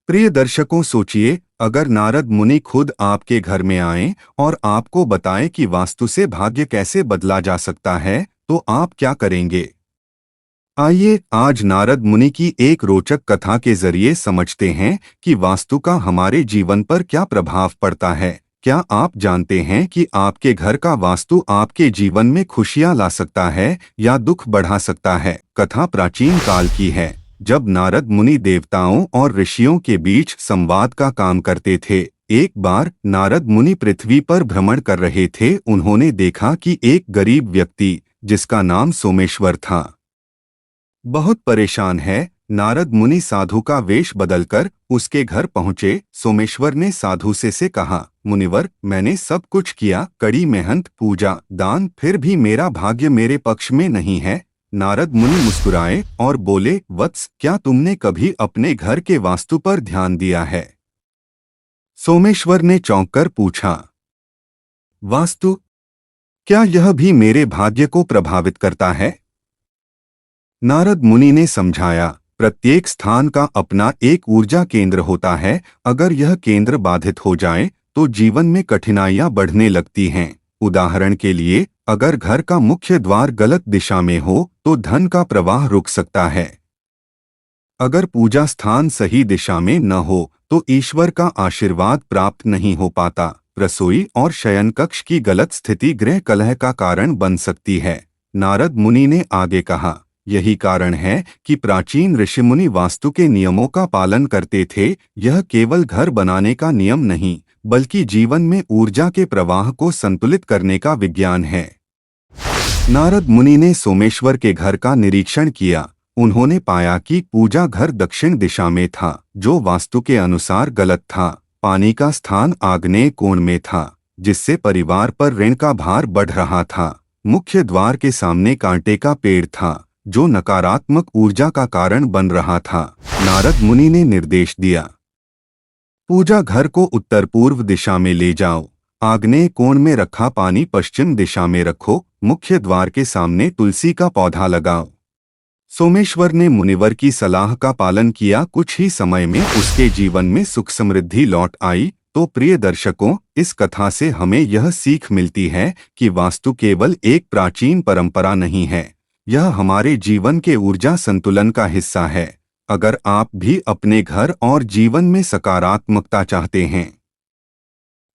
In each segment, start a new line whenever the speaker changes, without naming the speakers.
प्रिय दर्शकों, सोचिए अगर नारद मुनि खुद आपके घर में आएं और आपको बताएं कि वास्तु से भाग्य कैसे बदला जा सकता है, तो आप क्या करेंगे? आइए आज नारद मुनि की एक रोचक कथा के जरिए समझते हैं कि वास्तु का हमारे जीवन पर क्या प्रभाव पड़ता है। क्या आप जानते हैं कि आपके घर का वास्तु आपके जीवन में खुशियां ला सकता है या दुख बढ़ा सकता है? कथा प्राचीन काल की है, जब नारद मुनि देवताओं और ऋषियों के बीच संवाद का काम करते थे। एक बार नारद मुनि पृथ्वी पर भ्रमण कर रहे थे। उन्होंने देखा कि एक गरीब व्यक्ति, जिसका नाम सोमेश्वर था, बहुत परेशान है। नारद मुनि साधु का वेश बदलकर उसके घर पहुंचे। सोमेश्वर ने साधु से कहा, मुनिवर, मैंने सब कुछ किया, कड़ी मेहनत, पूजा, दान, फिर भी मेरा भाग्य मेरे पक्ष में नहीं है। नारद मुनि मुस्कुराए और बोले, वत्स, क्या तुमने कभी अपने घर के वास्तु पर ध्यान दिया है? सोमेश्वर ने चौंककर पूछा, वास्तु? क्या यह भी मेरे भाग्य को प्रभावित करता है? नारद मुनि ने समझाया, प्रत्येक स्थान का अपना एक ऊर्जा केंद्र होता है। अगर यह केंद्र बाधित हो जाए तो जीवन में कठिनाइयां बढ़ने लगती हैं। उदाहरण के लिए, अगर घर का मुख्य द्वार गलत दिशा में हो तो धन का प्रवाह रुक सकता है। अगर पूजा स्थान सही दिशा में न हो तो ईश्वर का आशीर्वाद प्राप्त नहीं हो पाता। रसोई और शयन कक्ष की गलत स्थिति गृह कलह का कारण बन सकती है। नारद मुनि ने आगे कहा, यही कारण है कि प्राचीन ऋषिमुनि वास्तु के नियमों का पालन करते थे। यह केवल घर बनाने का नियम नहीं, बल्कि जीवन में ऊर्जा के प्रवाह को संतुलित करने का विज्ञान है। नारद मुनि ने सोमेश्वर के घर का निरीक्षण किया। उन्होंने पाया कि पूजा घर दक्षिण दिशा में था, जो वास्तु के अनुसार गलत था। पानी का स्थान आग्नेय कोण में था, जिससे परिवार पर ऋण का भार बढ़ रहा था। मुख्य द्वार के सामने कांटे का पेड़ था, जो नकारात्मक ऊर्जा का कारण बन रहा था। नारद मुनि ने निर्देश दिया, पूजा घर को उत्तर पूर्व दिशा में ले जाओ, आग्नेय कोण में रखा पानी पश्चिम दिशा में रखो, मुख्य द्वार के सामने तुलसी का पौधा लगाओ। सोमेश्वर ने मुनिवर की सलाह का पालन किया। कुछ ही समय में उसके जीवन में सुख समृद्धि लौट आई। तो प्रिय दर्शकों, इस कथा से हमें यह सीख मिलती है कि वास्तु केवल एक प्राचीन परंपरा नहीं है, यह हमारे जीवन के ऊर्जा संतुलन का हिस्सा है। अगर आप भी अपने घर और जीवन में सकारात्मकता चाहते हैं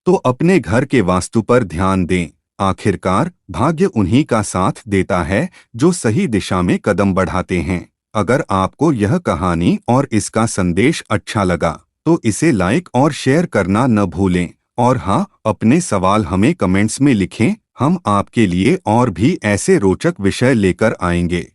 तो अपने घर के वास्तु पर ध्यान दें। आखिरकार भाग्य उन्हीं का साथ देता है जो सही दिशा में कदम बढ़ाते हैं। अगर आपको यह कहानी और इसका संदेश अच्छा लगा तो इसे लाइक और शेयर करना न भूलें। और हाँ, अपने सवाल हमें कमेंट्स में लिखें, हम आपके लिए और भी ऐसे रोचक विषय लेकर आएंगे।